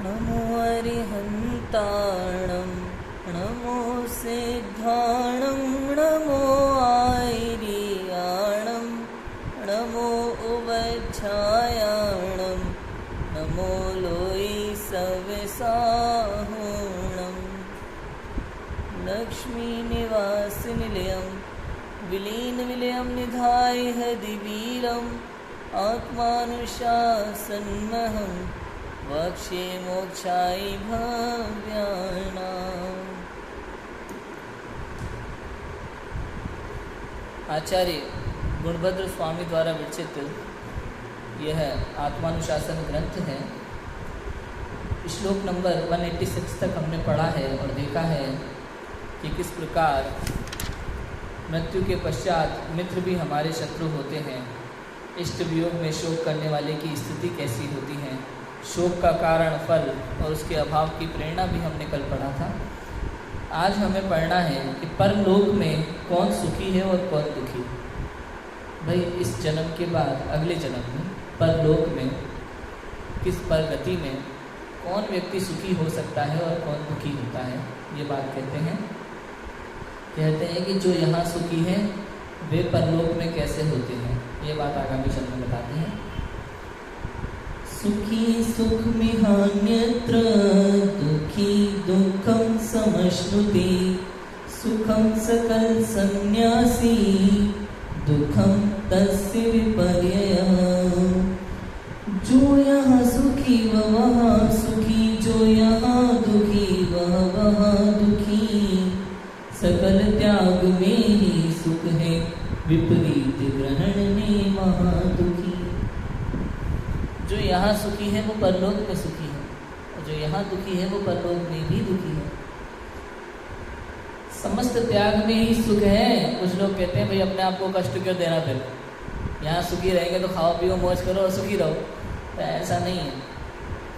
नमो अरिहन्ताणं नमो सिद्धाणं नमो आयर्याणं नमो उवच्छायाणं नमो लोई सविसाहुणं लक्ष्मी निवास निलयं विलीन विलयं निधाय हदिवीरम् आत्मानुशासनमहं वक्ष्ये मोक्षाय भव्यानाम्। आचार्य गुणभद्र स्वामी द्वारा विरचित यह आत्मानुशासन ग्रंथ है। श्लोक नंबर 186 तक हमने पढ़ा है और देखा है कि किस प्रकार मृत्यु के पश्चात मित्र भी हमारे शत्रु होते हैं। इष्ट वियोग में शोक करने वाले की स्थिति कैसी होती है, शोक का कारण, फल और उसके अभाव की प्रेरणा भी हमने कल पढ़ा था। आज हमें पढ़ना है कि परलोक में कौन सुखी है और कौन दुखी। भाई इस जन्म के बाद अगले जन्म में परलोक में किस परगति में कौन व्यक्ति सुखी हो सकता है और कौन दुखी होता है, ये बात कहते हैं कि जो यहाँ सुखी हैं वे परलोक में कैसे होते हैं, ये बात आगामी शब्द में बताते हैं। सुखी सुख मिहान्यत्र दुखी दुखम समश्नुते सुखम सकल संन्यासी दुखम तस्य विपर्ययः। जो यहाँ सुखी वह सुखी, जो यहाँ दुखी वह दुखी। सकल त्याग में ही सुख है, विपरीत ग्रहण में महादुखी। जो यहाँ सुखी है वो परलोक में सुखी है, और जो यहाँ दुखी है वो परलोक में भी दुखी है। समस्त त्याग में ही सुख है। कुछ लोग कहते हैं भाई अपने आप को कष्ट क्यों देना, फिर यहाँ सुखी रहेंगे तो खाओ पियो मौज करो और सुखी रहो। तो ऐसा नहीं है।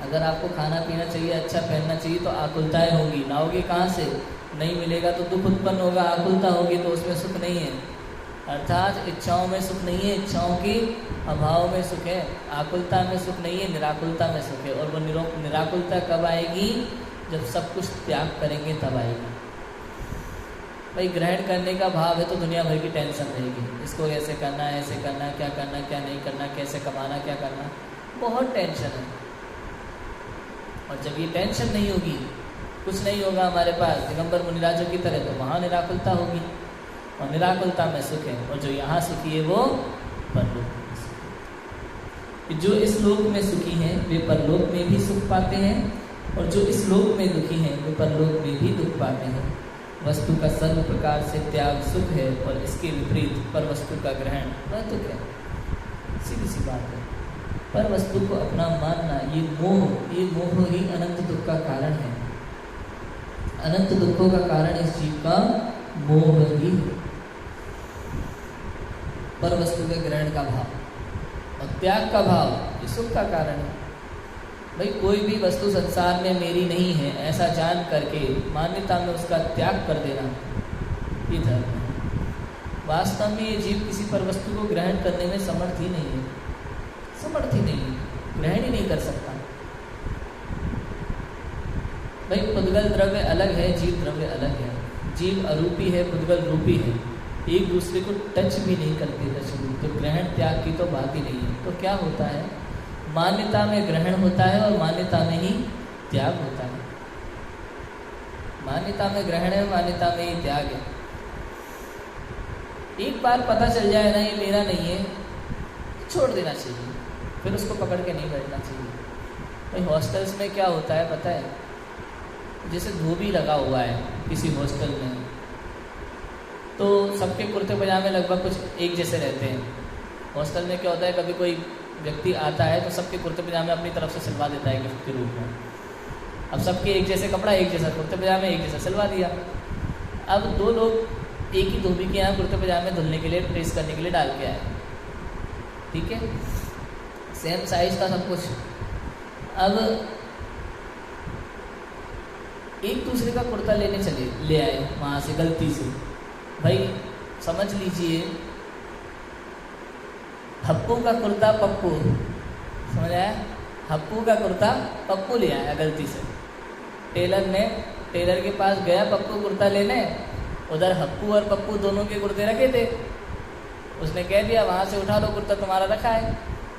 अगर आपको खाना पीना चाहिए, अच्छा पहनना चाहिए, तो आकुलताएं होगी। लाओगे कहाँ से? नहीं मिलेगा तो दुख उत्पन्न होगा, आकुलता होगी तो उसमें सुख नहीं है। अर्थात इच्छाओं में सुख नहीं है, इच्छाओं के अभाव में सुख है। आकुलता में सुख नहीं है, निराकुलता में सुख है। और वो निराकुलता कब आएगी? जब सब कुछ त्याग करेंगे तब आएगी। भाई ग्रहण करने का भाव है तो दुनिया भर की टेंशन रहेगी। इसको ऐसे करना है, ऐसे करना है, क्या करना, क्या नहीं करना, कैसे कमाना, क्या करना, बहुत टेंशन है। और जब ये टेंशन नहीं होगी, कुछ नहीं होगा हमारे पास दिगंबर मुनिराजों की तरह, तो वहाँ निराकुलता होगी और निराकुलता में सुख है। और जो यहाँ सुखी है वो परलोक में सुखी है। जो इस लोक में सुखी हैं वे परलोक में भी सुख पाते हैं, और जो इस लोक में दुखी हैं वे परलोक में भी दुख पाते हैं। वस्तु का सर्व प्रकार से त्याग सुख है, और इसके विपरीत पर वस्तु का ग्रहण वह दुख है। सीधी सी बात है। पर वस्तु को अपना मानना, ये मोह ही अनंत दुख का कारण है। अनंत दुखों का कारण इस जीव का मोह ही है। पर वस्तु के ग्रहण का भाव और त्याग का भाव ये सुख का कारण है। भाई कोई भी वस्तु संसार में मेरी नहीं है ऐसा जान करके मान्यता में उसका त्याग कर देना, ये धर्म है। वास्तव में ये जीव किसी पर वस्तु को ग्रहण करने में समर्थ ही नहीं है, ग्रहण ही नहीं कर सकता। भाई पुद्गल द्रव्य अलग है, जीव द्रव्य अलग है। जीव अरूपी है, पुद्गल रूपी है, एक दूसरे को टच भी नहीं करते। तो ग्रहण त्याग की तो बात ही नहीं है। तो क्या होता है? मान्यता में ग्रहण होता है और मान्यता में ही त्याग होता है। मान्यता में ग्रहण है, मान्यता में ही त्याग है। एक बार पता चल जाए ना ये मेरा नहीं है, छोड़ देना चाहिए, फिर उसको पकड़ के नहीं बैठना चाहिए। भाई हॉस्टल्स में क्या होता है पता है? जैसे धोबी लगा हुआ है किसी हॉस्टल में, तो सबके कुर्ते पजामे लगभग कुछ एक जैसे रहते हैं। हॉस्टल में क्या होता है, कभी कोई व्यक्ति आता है तो सबके कुर्ते पजामे अपनी तरफ से सिलवा देता है गिफ्ट के रूप में। अब सबके एक जैसे कपड़ा, एक जैसा कुर्ते पजामे, एक जैसा सिलवा दिया। अब दो लोग एक ही धोबी के यहाँ कुर्ते पजामे धुलने के लिए, प्रेस करने के लिए डाल के आए, ठीक है, सेम साइज का सब कुछ। अब एक दूसरे का कुर्ता लेने ले आए वहाँ से गलती से। भाई समझ लीजिए पप्पू का कुर्ता पप्पू, समझ आया, हप्पू का कुर्ता पप्पू ले आया गलती से। टेलर के पास गया पप्पू कुर्ता लेने, उधर हप्पू और पप्पू दोनों के कुर्ते रखे थे। उसने कह दिया वहाँ से उठा लो कुर्ता तुम्हारा रखा है,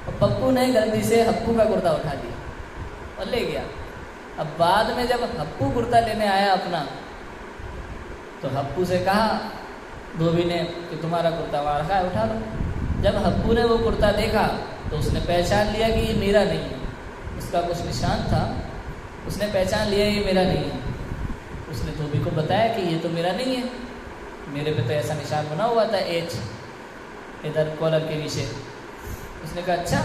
और पप्पू ने गलती से हप्पू का कुर्ता उठा लिया और ले गया। अब बाद में जब हप्पू कुर्ता लेने आया अपना, तो हप्पू से कहा धोबी ने कि तुम्हारा कुर्ता वहाँ रखा है, उठा लो। जब हप्पू ने वो कुर्ता देखा तो उसने पहचान लिया कि ये मेरा नहीं है, उसका कुछ निशान था, उसने पहचान लिया ये मेरा नहीं है। उसने धोबी को बताया कि ये तो मेरा नहीं है, मेरे पे तो ऐसा निशान बना हुआ था एच इधर कॉलर के नीचे। उसने कहा अच्छा,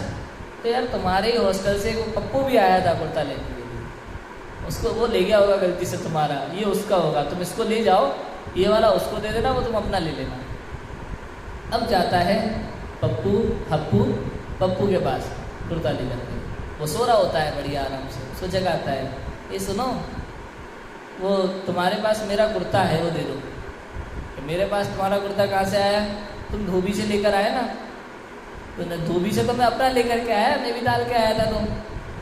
तो यार तुम्हारे ही हॉस्टल से वो पप्पू भी आया था कुर्ता लेने के लिए, उसको वो ले गया होगा गलती से तुम्हारा, ये उसका होगा, तुम इसको ले जाओ, ये वाला उसको दे देना, वो तुम अपना ले लेना। अब जाता है हप्पू पप्पू के पास कुर्ता ले करके, वो सो रहा होता है बढ़िया आराम से, उसको जगाता है, ये सुनो वो तुम्हारे पास मेरा कुर्ता है वो दे दो। कि मेरे पास तुम्हारा कुर्ता कहाँ से आया, तुम धोबी से लेकर आए ना। तो धोबी से तो मैं अपना लेकर के आया, मैं भी डाल के आया था। तुम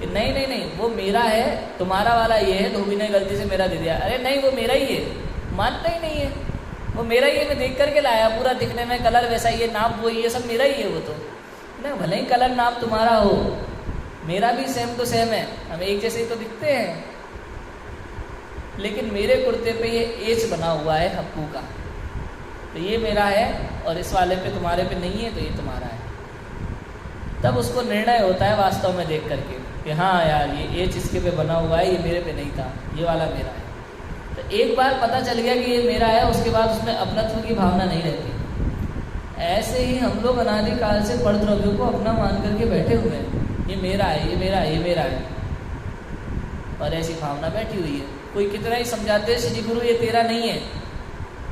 कि नहीं वो मेरा है, तुम्हारा वाला ये है, धोबी ने गलती से मेरा दे दिया। अरे नहीं वो मेरा ही है, मानता ही नहीं है, वो मेरा ही है, मैं देख करके लाया, पूरा दिखने में कलर वैसा ही है, नाप वही है, सब मेरा ही है वो तो। ना भले ही कलर नाप तुम्हारा हो, मेरा भी सेम तो सेम है, हम एक जैसे ही तो दिखते हैं, लेकिन मेरे कुर्ते पे ये एच बना हुआ है हप्पू का, तो ये मेरा है, और इस वाले पे तुम्हारे पे नहीं है, तो ये तुम्हारा है। तब उसको निर्णय होता है वास्तव में देख करके कि हाँ यार ये एच इसके पे बना हुआ है, ये मेरे पे नहीं था, ये वाला मेरा है। तो एक बार पता चल गया कि ये मेरा है, उसके बाद उसमें अपनत्व की भावना नहीं रहती। ऐसे ही हम लोग अनादिकाल से परद्रव्यों को अपना मान करके बैठे हुए हैं, ये मेरा है, ये मेरा है, ये मेरा है, और ऐसी भावना बैठी हुई है। कोई कितना ही समझाते हैं श्री गुरु ये तेरा नहीं है,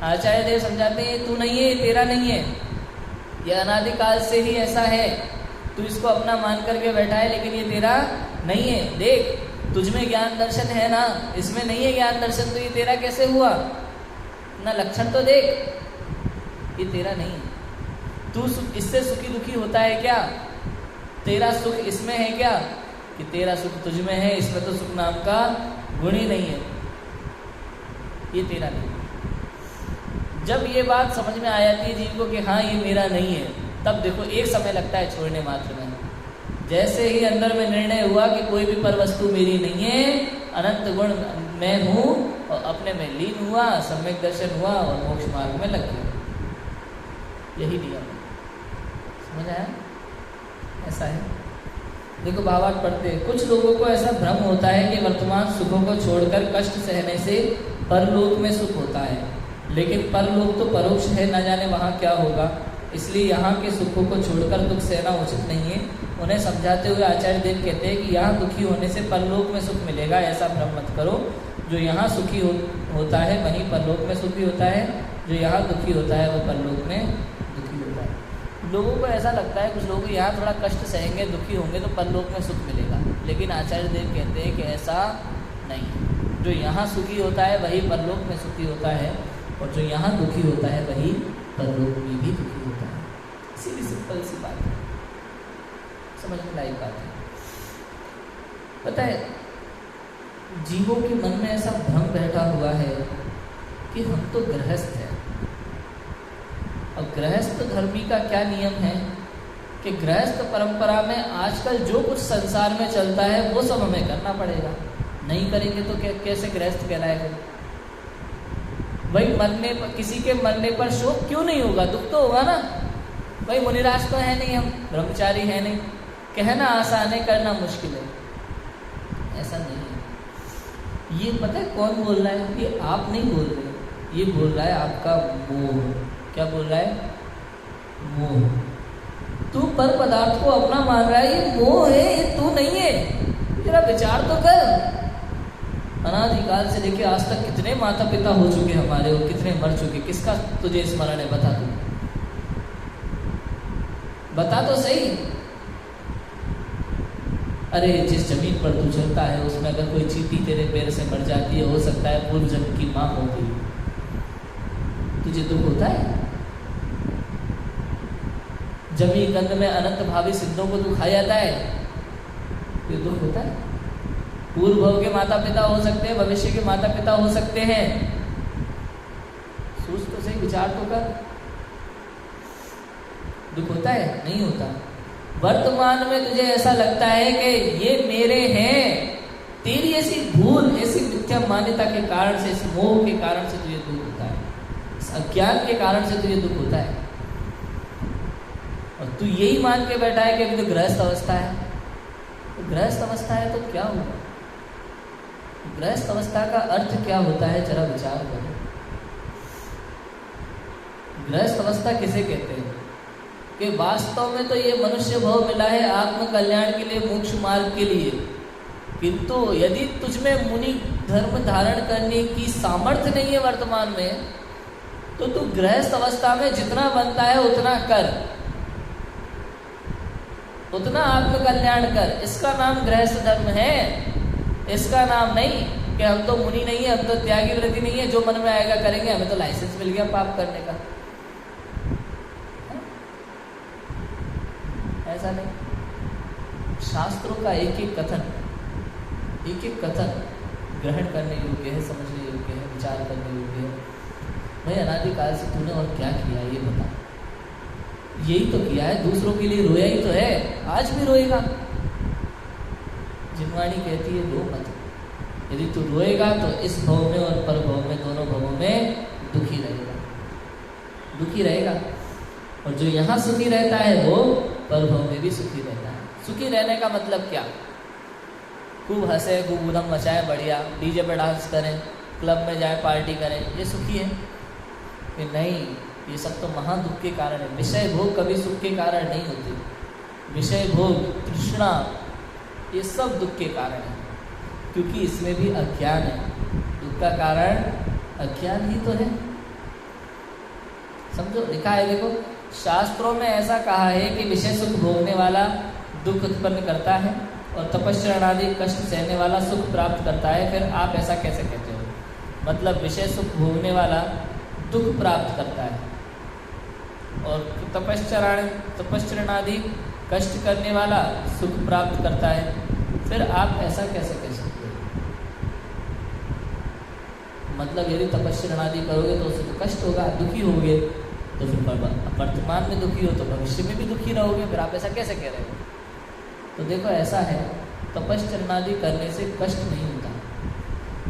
आचार्य देव समझाते हैं ये तू नहीं है, ये तेरा नहीं है, ये अनादिकाल से ही ऐसा है, तू इसको अपना मान करके बैठा है, लेकिन ये तेरा नहीं है। देख तुझमें ज्ञान दर्शन है ना, इसमें नहीं है ज्ञान दर्शन, तो ये तेरा कैसे हुआ ना, लक्षण तो देख, ये तेरा नहीं है। तू इससे सुखी दुखी होता है क्या, तेरा सुख इसमें है क्या, कि तेरा सुख तुझमें है, इसमें तो सुख नाम का गुण ही नहीं है, ये तेरा नहीं है। जब ये बात समझ में आ जाती है जीव को कि हाँ ये मेरा नहीं है, तब देखो एक समय लगता है छोड़ने मात्र में। जैसे ही अंदर में निर्णय हुआ कि कोई भी पर वस्तु मेरी नहीं है, अनंत गुण मैं हूँ, और अपने में लीन हुआ, सम्यक दर्शन हुआ और मोक्ष मार्ग में लग गया। यही नियम समझ आया, ऐसा है। देखो भावार्थ पढ़ते हैं, कुछ लोगों को ऐसा भ्रम होता है कि वर्तमान सुखों को छोड़कर कष्ट सहने से परलोक में सुख होता है, लेकिन परलोक तो परोक्ष है, न जाने वहाँ क्या होगा, इसलिए यहाँ के सुखों को छोड़कर दुख सहना उचित नहीं है। उन्हें समझाते हुए आचार्य देव कहते हैं कि यहाँ दुखी होने से परलोक में सुख मिलेगा, ऐसा भ्रम मत करो। जो यहाँ सुखी होता है वहीं परलोक में सुखी होता है, जो यहाँ दुखी होता है वो परलोक में दुखी होता है। लोगों को ऐसा लगता है, कुछ लोग यहाँ थोड़ा कष्ट सहेंगे, दुखी होंगे तो परलोक में सुख मिलेगा, लेकिन आचार्य देव कहते हैं कि ऐसा नहीं है। जो यहाँ सुखी होता है वही परलोक में सुखी होता है, और जो यहाँ दुखी होता है वही परलोक में भी दुखी होता है। सीधी सिंपल सी बात है, समझ में लाई बात है। पता है जीवों के मन में ऐसा भ्रम बैठा हुआ है कि हम तो गृहस्थ हैं, और गृहस्थ धर्मी का क्या नियम है कि गृहस्थ परंपरा में आजकल जो कुछ संसार में चलता है वो सब हमें करना पड़ेगा, नहीं करेंगे तो कैसे गृहस्थ कहलाएगा। भाई मरने पर, किसी के मरने पर शोक क्यों नहीं होगा, दुख तो होगा ना। भाई मुनिराज तो है नहीं, हम ब्रह्मचारी है नहीं, कहना आसान है करना मुश्किल है, ऐसा नहीं है। ये पता है कौन बोल रहा है, ये आप नहीं बोल रहे, ये बोल रहा है आपका मोह। क्या बोल रहा है, मोह। तू पर पदार्थ को अपना मान रहा है, ये मोह है, ये तू नहीं है। जरा विचार तो कर, अनादिकाल से लेके आज तक कितने माता पिता हो चुके हमारे, और कितने मर चुके, किसका तुझे स्मरण है, बता तू, बता तो सही। अरे जिस जमीन पर तू चलता है उसमें अगर कोई चींटी तेरे पैर से मर जाती है, हो सकता है पूर्व जन्म की माँ हो गई, तुझे दुख होता है। जमी गंध में अनंत भावी सिद्धों को तू खा जाता है, ये दुख होता है। पूर्व भव के माता पिता हो सकते हैं, भविष्य के माता पिता हो सकते हैं। सोच तो सही, विचार तो कर। दुख होता है? नहीं होता। वर्तमान में तुझे ऐसा लगता है कि ये मेरे हैं, तेरी ऐसी भूल, ऐसी मिथ्या मान्यता के कारण से, इस मोह के कारण से तुझे दुख होता है, इस अज्ञान के कारण से तुझे दुख होता है। और तू यही मान के बैठा है कि अभी तो गृहस्थ अवस्था है। तो गृहस्थ अवस्था है तो क्या हुआ? गृहस्थ अवस्था का अर्थ क्या होता है, जरा विचार करो। गृहस्थ अवस्था किसे कहते हैं? कि वास्तव में तो ये मनुष्य भव मिला है आत्म कल्याण के लिए, मोक्ष मार्ग के लिए, किंतु यदि तुझमें मुनि धर्म धारण करने की सामर्थ्य नहीं है वर्तमान में, तो तू गृहस्थ अवस्था में जितना बनता है उतना कर, उतना आत्म कल्याण कर। इसका नाम गृहस्थ धर्म है, इसका नाम नहीं कि हम तो मुनि नहीं है, हम तो त्यागी व्रति नहीं है, जो मन में आएगा करेंगे, हमें तो लाइसेंस मिल गया पाप करने का। ऐसा नहीं। शास्त्रों का एक एक कथन ग्रहण करने योग्य है, समझने योग्य है, विचार करने योग्य है। भाई अनादिकाल से तूने और क्या किया ये बता। यही तो किया है, दूसरों के लिए रोया ही तो है, आज भी रोएगा। जिनवाणी कहती है रो मत। यदि तू रोएगा तो इस भव में और पर भव में, दोनों भवों में दुखी रहेगा। और जो यहाँ सुखी रहता है वो पर भव में भी सुखी रहता है। सुखी रहने का मतलब क्या? खूब हंसे, खूब उधम मचाए, बढ़िया डीजे पे डांस करें, क्लब में जाए, पार्टी करें, ये सुखी है? कि नहीं, ये सब तो महा दुख के कारण है। विषय भोग कभी सुख के कारण नहीं होते। विषय भोग, तृष्णा, ये सब दुख के कारण है, क्योंकि इसमें भी अज्ञान है। दुख का कारण अज्ञान ही तो है। समझो, लिखा है, देखो शास्त्रों में ऐसा कहा है कि विषय सुख भोगने वाला दुख उत्पन्न करता है और तपस्या आदि कष्ट सहने वाला सुख प्राप्त करता है। फिर आप ऐसा कैसे कहते हो? मतलब विषय सुख भोगने वाला दुख प्राप्त करता है और तपस्या आदि कष्ट करने वाला सुख प्राप्त करता है। फिर आप ऐसा कैसे कह सकते हो? मतलब यदि तपस्या आदि करोगे तो उससे तो कष्ट होगा, दुखी होगे, तो फिर वर्तमान में दुखी हो तो भविष्य में भी दुखी रहोगे। फिर आप ऐसा कैसे कह रहे हो? तो देखो ऐसा है, तपस्या आदि करने से कष्ट नहीं होता।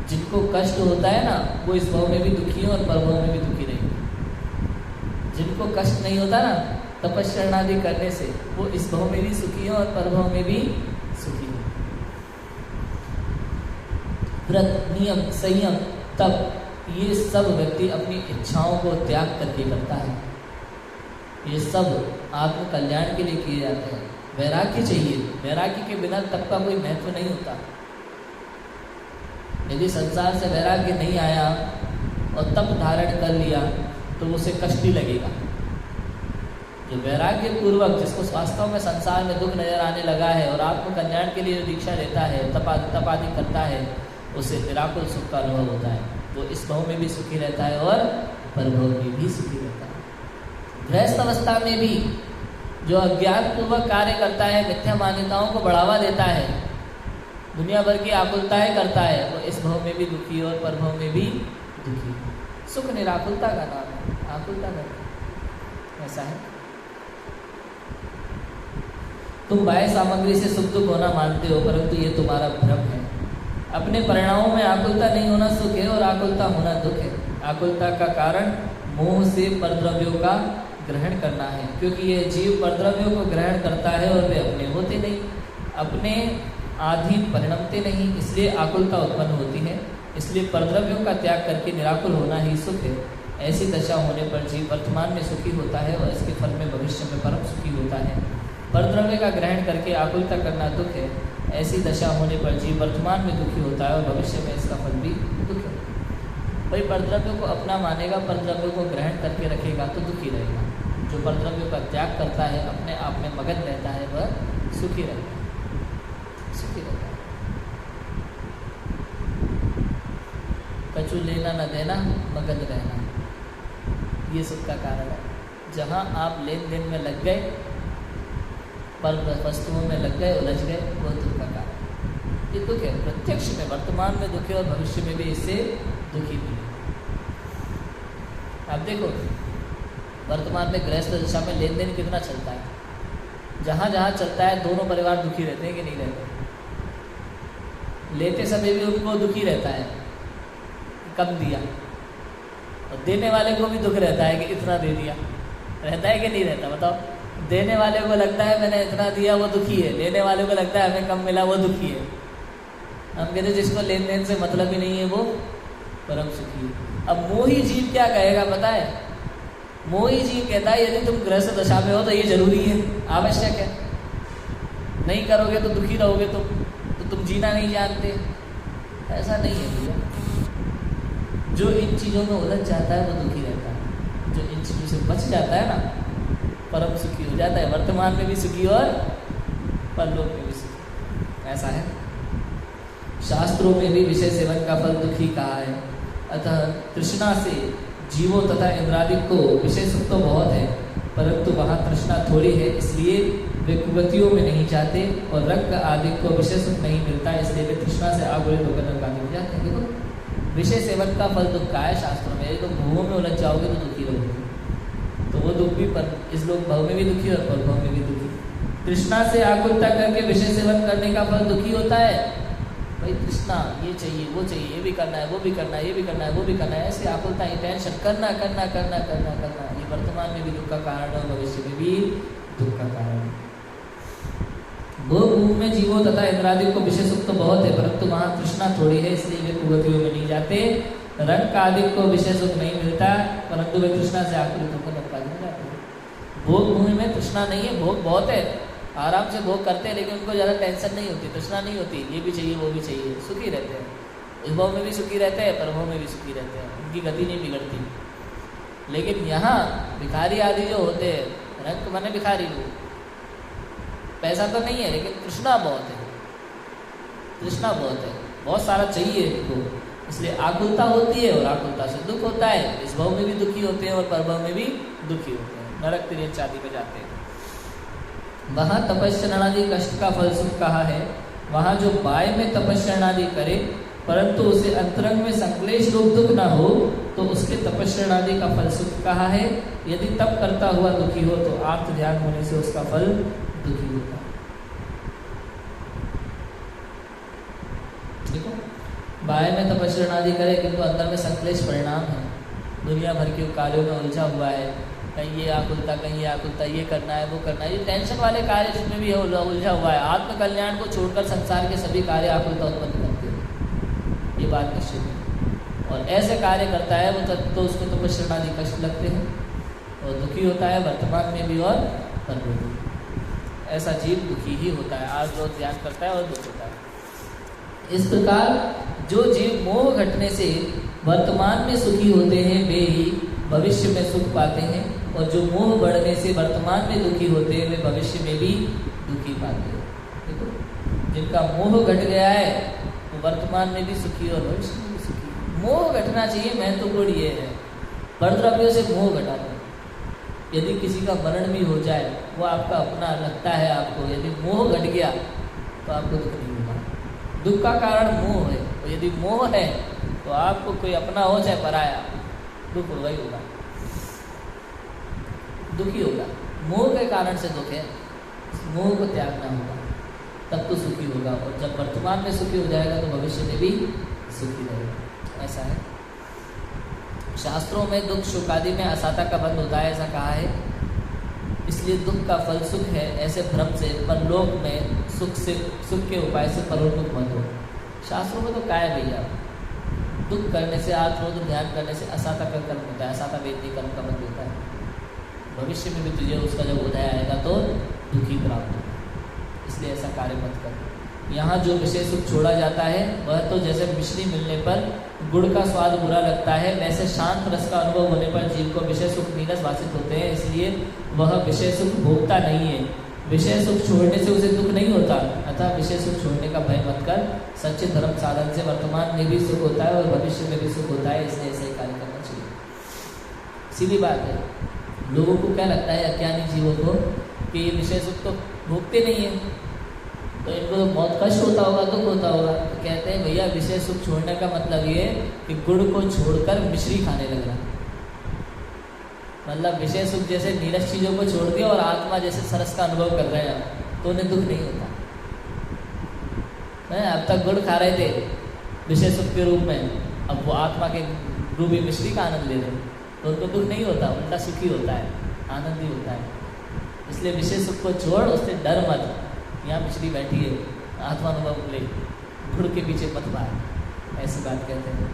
जिनको कष्ट होता है ना, वो इस भव में भी दुखी है और परभव में भी दुखी रहेंगे। जिनको कष्ट नहीं होता ना तपस्या आदि करने से, वो इस भव में भी सुखी है और परभव में भी सुखी है। व्रत, नियम, संयम, तप, ये सब व्यक्ति अपनी इच्छाओं को त्याग करके करता है। ये सब आत्म कल्याण के लिए किए जाते हैं। वैराग्य चाहिए, वैराग्य के बिना तप का कोई महत्व नहीं होता। यदि संसार से वैराग्य नहीं आया और तप धारण कर लिया तो उसे कष्ट ही लगेगा। जो वैराग्य पूर्वक, जिसको वास्तव में संसार में दुख नजर आने लगा है और आत्म कल्याण के लिए जो दीक्षा लेता है, तप आदि करता है, उसे निराकुल सुख का अनुभव होता है। वो इस भव में भी सुखी रहता है और परभव में भी सुखी रहता है। गृहस्थ अवस्था में भी जो अज्ञान पूर्वक कार्य करता है, मिथ्या मान्यताओं को बढ़ावा देता है, दुनिया भर की आकुलताएं करता है, वो इस भव में भी दुखी और परभव में भी दुखी। सुख निराकुलता का नाम है, आकुलता का ऐसा है। तुम बाह्य सामग्री से सुख दुख होना मानते हो, परंतु ये तुम्हारा भ्रम है। अपने परिणामों में आकुलता नहीं होना सुख है और आकुलता होना दुख है। आकुलता का कारण मोह से परद्रव्यों का ग्रहण करना है, क्योंकि ये जीव परद्रव्यों को ग्रहण करता है और वे अपने होते नहीं, अपने आधीन परिणमते नहीं, इसलिए आकुलता उत्पन्न होती है। इसलिए परद्रव्यों का त्याग करके निराकुल होना ही सुख है। ऐसी दशा होने पर जीव वर्तमान में सुखी होता है और इसके फल में भविष्य में परम सुखी होता है। परद्रव्य का ग्रहण करके आकुलता करना दुख है। ऐसी दशा होने पर जीव वर्तमान में दुखी होता है और भविष्य में इसका फल भी दुख है। भाई परद्रव्यों को अपना मानेगा, परद्रव्यों को ग्रहण करके रखेगा तो दुखी रहेगा। जो परद्रव्यों का त्याग करता है, अपने आप में मगन रहता है, वह सुखी रहता है, सुखी रहता है। कछु लेना न देना, मगन रहना, ये सुख का कारण है। जहाँ आप लेन देन में लग गए, पर वस्तुओं में लग गए, उलझ गए, वो दुख का कारण है। ये दुख है, प्रत्यक्ष में वर्तमान में दुख है और भविष्य में भी इससे दुखी भी है। आप देखो वर्तमान में गृहस्थ दशा में लेन देन कितना चलता है, जहाँ जहाँ चलता है दोनों परिवार दुखी रहते हैं कि नहीं रहते? लेते समय भी उनको दुखी रहता है कम दिया, और देने वाले को भी दुख रहता है कि इतना दे दिया, रहता है कि नहीं रहता? बताओ। देने वाले को लगता है मैंने इतना दिया, वो दुखी है। लेने वाले को लगता है हमें कम मिला, वो दुखी है। हम कहते हैं जिसको लेन देन से मतलब ही नहीं है वो परम सुखी है। अब मोही जीव क्या कहेगा पता है? मोही जीव कहता है यदि तुम गृहस्थ दशा में हो तो ये जरूरी है, आवश्यक है, नहीं करोगे तो दुखी रहोगे, तो तुम जीना नहीं जानते। ऐसा नहीं है भैया। जो इन चीज़ों में उलझ जाता है वो दुखी रहता है, जो इन चीज़ों से बच जाता है ना परम सुखी हो जाता है, वर्तमान में भी सुखी और परलोक में भी सुखी। ऐसा है। शास्त्रों में भी विषय सेवन का फल दुखी कहा है। अतः तृष्णा से जीवों तथा इंद्रादि को विषय सुख तो बहुत है, परंतु वहाँ तृष्णा थोड़ी है, इसलिए वे कुगतियों में नहीं जाते, और रंग आदि को विषय सुख नहीं मिलता, इसलिए वे तृष्णा से आगुलित होकर नरकादि में जाते हैं। देखो विषय सेवन का फल दुख का है शास्त्रों में। तो भूमों में उलझ जाओगे तो दुखी रहोगे, तो वो दुख भी पर इस लोक भाव में भी दुखी और परभाव में भी दुखी। तृष्णा से आकुलता करके विषय सेवन करने का फल दुखी होता है। भाई तृष्णा, ये चाहिए, वो चाहिए, ये भी करना है, वो भी करना है, ये भी करना है, वो भी करना है, ऐसे आकुलता ही टेंशन करना करना करना करना करना, ये वर्तमान में भी दुख का कारण है और भविष्य में भी दुख का कारण है। भोग भूमि में जीवों तथा इंद्रादि को विषय सुख तो बहुत है, परंतु वहाँ तृष्णा थोड़ी है, इसलिए वे कुगतियों में नहीं जाते। रंग का आदि को विषय सुख नहीं मिलता, परंतु वे तृष्णा से आकुलित होकर नरकादि में जाते हैं। भोग भूमि में तृष्णा नहीं है, भोग बहुत है, आराम से भोग करते हैं, लेकिन उनको ज़्यादा टेंशन नहीं होती, तृष्णा नहीं होती, ये भी चाहिए वो भी चाहिए, सुखी रहते हैं। इस भाव में भी सुखी रहते हैं, परभाव में भी सुखी रहते हैं, उनकी गति नहीं बिगड़ती। लेकिन यहाँ भिखारी आदि जो होते हैं, रंग माने भिखारी लोग, पैसा तो नहीं है लेकिन तृष्णा बहुत है, तृष्णा बहुत है, बहुत सारा चाहिए इनको, इसलिए आकुलता होती है और आकुलता से दुख होता है। इस भाव में भी दुखी होते हैं और परभाव में भी दुखी होते हैं, नरक तिर्यक आदि पे जाते हैं। वहाँ तपस्यादि कष्ट का फल सुख कहा है। वहाँ जो बाय में तपस्यादि करे परंतु उसे अंतरंग में संक्लेश रूप दुख न हो, तो उसके तपस्यादि का फल सुख कहा है। यदि तप करता हुआ दुखी हो तो आत्म ध्यान होने से उसका फल दुखी होता है। देखो बाय में तपस्यादि करे किंतु अंदर में संक्लेश परिणाम है, दुनिया भर के कार्यों में उलझा हुआ है, कहीं ये आकुलता, कहीं ये आकुलता, ये करना है, वो करना है, ये टेंशन वाले कार्य जिसमें भी उलझा हुआ है। आत्म कल्याण को छोड़कर संसार के सभी कार्य आकुलता उत्पन्न करते हैं, ये बात निश्चित है। और ऐसे कार्य करता है वो तो उसको तपस्यादि कष्ट लगते हैं और दुखी होता है वर्तमान में भी और परलोक में। ऐसा जीव दुखी ही होता है, आज रोज ध्यान करता है और दुख होता है। इस प्रकार जो जीव मोह घटने से वर्तमान में सुखी होते हैं वे ही भविष्य में सुख पाते हैं, और जो मोह बढ़ने से वर्तमान में दुखी होते हैं वे भविष्य में भी दुखी पाते हैं। देखो जिनका मोह घट गया है वो वर्तमान में भी सुखी और भविष्य में भी सुखी। मोह घटना चाहिए, महत्वपूर्ण ये है। परद्रव्यों से मोह घटा दो। यदि किसी का मरण भी हो जाए वो आपका अपना लगता है आपको, यदि मोह घट गया तो आपको दुख नहीं होगा। दुख का कारण मोह है, और यदि मोह है तो आपको कोई अपना हो चाहे पराया, दुख होगा ही होगा, दुखी होगा। मोह के कारण से दुख है, मोह को त्यागना होगा तब तो सुखी होगा, और जब वर्तमान में सुखी हो जाएगा तो भविष्य में भी सुखी रहेगा। ऐसा है। शास्त्रों में दुख सुख आदि में असाता का बंध होता है, ऐसा कहा है, इसलिए दुख का फल सुख है, ऐसे भ्रम से परलोक में सुख के उपाय से परलोक मत हो। शास्त्रों में तो क्या है भैया, दुख करने से आत्मरोध ध्यान करने से असाता का कर्म होता है, असाता वेदनी कर्म का बंध होता है। भविष्य में भी तुझे उसका जब उदय आएगा तो दुखी प्राप्त होगा, इसलिए ऐसा कार्य मत कर। यहाँ जो विषय सुख छोड़ा जाता है वह तो जैसे मिश्री मिलने पर गुड़ का स्वाद बुरा लगता है, वैसे शांत रस का अनुभव होने पर जीव को विषय सुख नीरस भाषित होते हैं, इसलिए वह विषय सुख भोगता नहीं है। विषय सुख छोड़ने से उसे दुख नहीं होता, अतः विषय सुख छोड़ने का भय मत कर। सच्चे धर्म साधन से वर्तमान में भी सुख होता है और भविष्य में भी सुख होता है, इसलिए ऐसे ही कार्य करना चाहिए। सीधी बात है। लोगों को क्या लगता है, अज्ञानी जीवों को, कि ये विषय सुख तो भोगते नहीं है, तो इनको तो बहुत कष्ट होता होगा, दुख होता होगा। तो कहते हैं भैया विषय सुख छोड़ने का मतलब ये कि गुड़ को छोड़कर मिश्री खाने लग रहा। मतलब विषय सुख जैसे नीरस चीज़ों को छोड़ दिया और आत्मा जैसे सरस का अनुभव कर रहे हैं, तो उन्हें दुख नहीं होता है। अब तक गुड़ खा रहे थे विषय सुख के रूप में, अब वो आत्मा के रूपी मिश्री का आनंद ले रहे, तो उनको दुख नहीं होता, उल्टा सुखी होता है, आनंद ही होता है। इसलिए विषय सुख को छोड़, उससे डर मत। यहाँ मिश्री बैठी है, आत्मानुभव ले, गुड़ के पीछे मत भाग, ऐसी बात कहते हैं।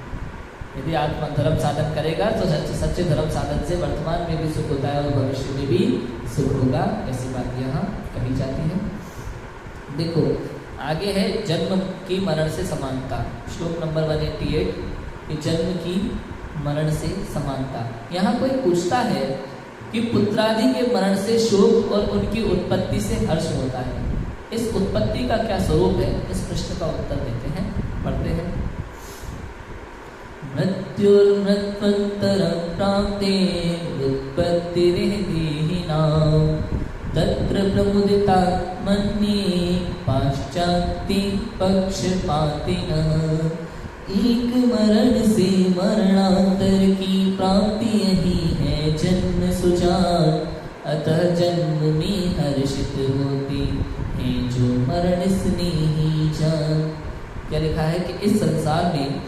यदि आत्मा धर्म साधन करेगा तो सच्चे धर्म साधन से वर्तमान में भी सुख होता है और भविष्य में भी सुख होगा, ऐसी बात यहाँ कही जाती है। देखो आगे है जन्म की मरण से समानता, श्लोक नंबर 188 कि जन्म की मरण से समानता। यहाँ कोई पूछता है कि पुत्रादि के मरण से शोक और उनकी उत्पत्ति से हर्ष होता है, इस उत्पत्ति का क्या स्वरूप है? इस प्रश्न का उत्तर देते हैं, पढ़ते हैं। मृत्युर्मृत्युंतरं प्राप्ते उत्पत्तिर्देहिनां तत्र प्रमुदितात्मन्ये पाश्चात्य पक्षपातिनः। एक मरण से मरणांतर की प्राप्ति यही है जन्म सुजान, अतः जन्म में हर्षित होते हैं जो मरण स्नेही जान। क्या लिखा है कि इस संसार में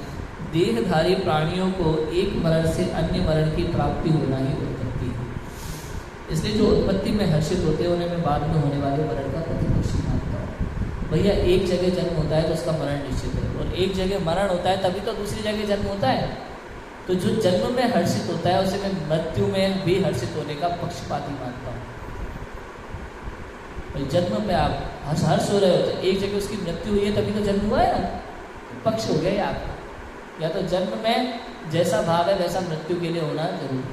देहधारी प्राणियों को एक मरण से अन्य मरण की प्राप्ति होना ही उत्पत्ति है, इसलिए जो उत्पत्ति में हर्षित होते हैं उन्हें मैं बाद में होने वाले मरण का प्रतिपक्षी मानता हूँ। भैया एक जगह जन्म होता है तो उसका मरण निश्चित है, और एक जगह मरण होता है तभी तो दूसरी जगह जन्म होता है। तो जो जन्म में हर्षित होता है उसे मैं मृत्यु में भी हर्षित होने का पक्षपाती मानता हूँ। जन्म में आप हर्ष हो रहे हो तो एक जगह उसकी मृत्यु हुई है तभी तो जन्म हुआ है ना, पक्ष हो गया ये आपका। या तो जन्म में जैसा भाव है वैसा मृत्यु के लिए होना जरूरी।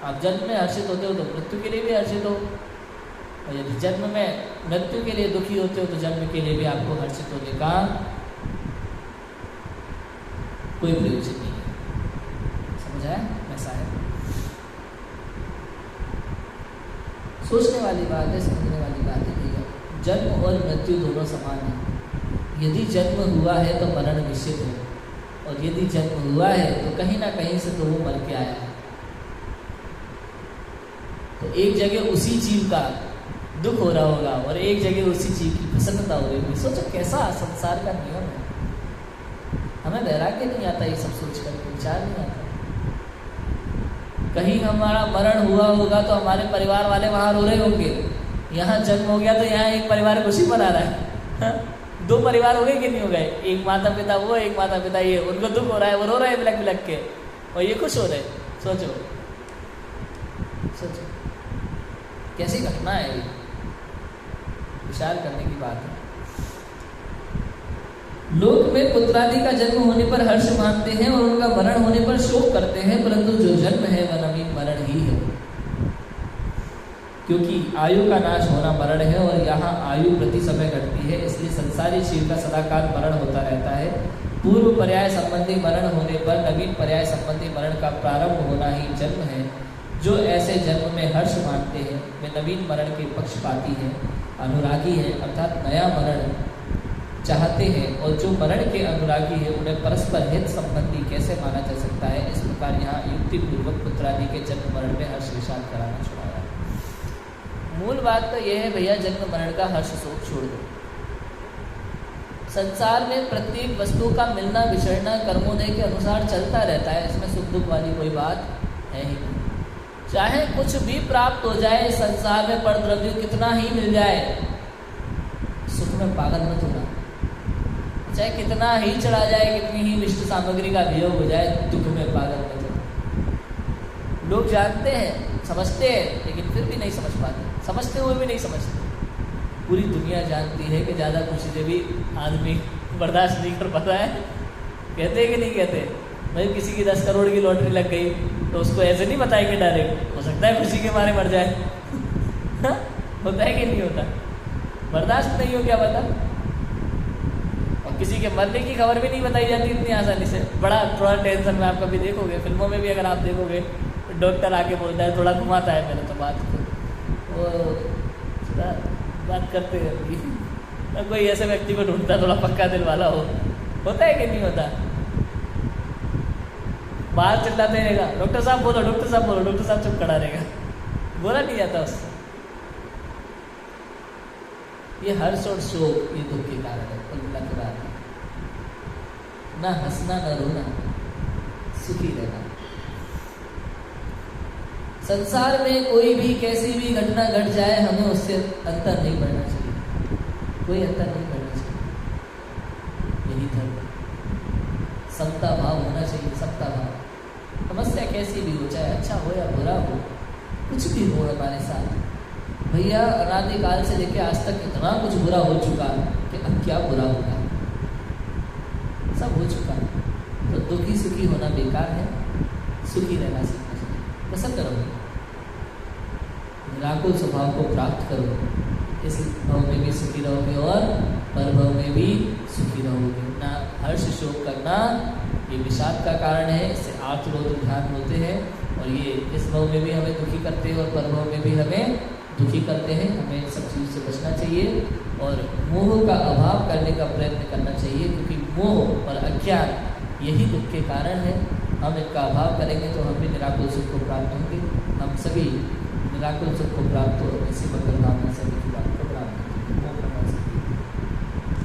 आप जन्म में हर्षित होते हो तो मृत्यु के लिए भी हर्षित हो, और यदि जन्म में मृत्यु के लिए दुखी होते हो तो जन्म के लिए भी आपको हर्षित होने का कोई प्रयोजन नहीं है। समझ आया? ऐसा है, सोचने वाली बात है, समझने वाली बात है भैया। जन्म और मृत्यु दोनों समान है। यदि जन्म हुआ है तो मरण निश्चित है, और यदि जन्म हुआ है तो कहीं ना कहीं से तो वो मर के आया है। तो एक जगह उसी जीव का दुख हो रहा होगा और एक जगह उसी जीव की प्रसन्नता हो रही होगी। सोचो कैसा संसार का नियम है। हमें वैराग्य नहीं आता ये सब सोच कर, विचार नहीं आता। कहीं हमारा मरण हुआ होगा तो हमारे परिवार वाले वहाँ रो रहे होंगे, यहाँ जन्म हो गया तो यहाँ एक परिवार खुशी मना रहा है। दो परिवार हो गए कि नहीं हो गए? एक माता पिता वो, एक माता पिता ये, उनको दुख हो रहा है, वो रो रहे हैं बिलक बिलक के, और ये खुश हो रहे। सोचो सोचो कैसी घटना है ये, विचार करने की बात है। लोक में पुत्रादि का जन्म होने पर हर्ष मानते हैं और उनका मरण होने पर शोक करते हैं, परंतु जो जन्म है वह नवीन मरण ही है, क्योंकि आयु का नाश होना मरण है और यहाँ आयु प्रति समय घटती है। इसलिए संसारी जीव का सदाकाल मरण होता रहता है। पूर्व पर्याय संबंधी मरण होने पर नवीन पर्याय संबंधी मरण का प्रारंभ होना ही जन्म है। जो ऐसे जन्म में हर्ष मानते हैं वे नवीन मरण के पक्षपाती हैं, अनुरागी हैं, अर्थात नया मरण चाहते हैं, और जो मरण के अनुरागी है उन्हें परस्पर हित संबंधी कैसे माना जा सकता है। इस प्रकार यहाँ युक्ति पूर्वक पुत्रादि के जन्म मरण में हर्ष विषाद कराना छुड़ाया। मूल बात तो यह है भैया, जन्म मरण का हर्ष शोक छोड़ दो। संसार में प्रत्येक वस्तु का मिलना विछड़ना कर्मोदय के अनुसार चलता रहता है, इसमें सुख दुख वाली कोई बात है ही नहीं। चाहे कुछ भी प्राप्त हो जाए संसार में, पर द्रव्य कितना ही मिल जाए, सुख में पागल मत होना। चाहे कितना ही चढ़ा जाए, कितनी ही मिष्ट सामग्री का वियोग हो जाए, दुख में पागल मत होना। लोग जानते हैं, समझते हैं, लेकिन फिर भी नहीं समझ पाते, समझते हुए भी नहीं समझते। पूरी दुनिया जानती है कि ज़्यादा खुशी से भी आदमी बर्दाश्त नहीं कर पाता है। कहते हैं कि नहीं कहते? भाई किसी की 10 करोड़ की लॉटरी लग गई तो उसको ऐसे नहीं बताएंगे डायरेक्ट, हो सकता है खुशी के मारे मर जाए। होता है कि नहीं होता? बर्दाश्त नहीं हो क्या पता। और किसी के मरने की खबर भी नहीं बताई जाती इतनी आसानी से। बड़ा थोड़ा टेंशन में आप कभी देखोगे, फिल्मों में भी अगर आप देखोगे, डॉक्टर आके बोलता है, थोड़ा घुमाता है मेरे तो बात को, वो थोड़ा बात करते हैं तो कोई ऐसे व्यक्ति को ढूंढता थोड़ा पक्का दिल वाला हो, होता है कि नहीं होता? बाहर चिल्लाते रहेगा, डॉक्टर साहब बोलो, डॉक्टर साहब बोलो, डॉक्टर साहब चुप खड़ा रहेगा, बोला नहीं जाता उससे। ये हर्ष और शोक ये दुख के कारण है, अल्लाह के बाद ना हंसना ना रोना, सुखी रहना। संसार में कोई भी कैसी भी घटना घट जाए, हमें उससे अंतर नहीं बढ़ना चाहिए, कोई अंतर नहीं बढ़ना चाहिए। यही धर्म, समता भाव होना चाहिए, समता भाव। समस्या कैसी भी हो, चाहे अच्छा हो या बुरा हो, कुछ भी हो हमारे साथ, भैया अनादिकाल से लेके आज तक इतना कुछ बुरा हो चुका कि अब क्या बुरा होगा, सब हो चुका। तो दुखी सुखी होना बेकार है, सुखी रहना सीखना चाहिए। पसंद करो, निराकुल स्वभाव को प्राप्त करो, इस भाव में भी सुखी रहोगे और परभव में भी सुखी रहोगे। ना हर्ष शोक करना ये विषाद का कारण है, इससे आत्मरोध ध्यान होते हैं और ये इस भाव में भी हमें दुखी करते हैं और परभव में भी हमें दुखी करते हैं। हमें सब चीज़ से बचना चाहिए और मोह का अभाव करने का प्रयत्न करना चाहिए, क्योंकि मोह और अज्ञान यही दुख के कारण है। हम इनका अभाव करेंगे तो हम भी निराकुल सुख को प्राप्त होंगे। हम सभी निराकुल सुख को प्राप्त हो, इसी मंगल भावना से बात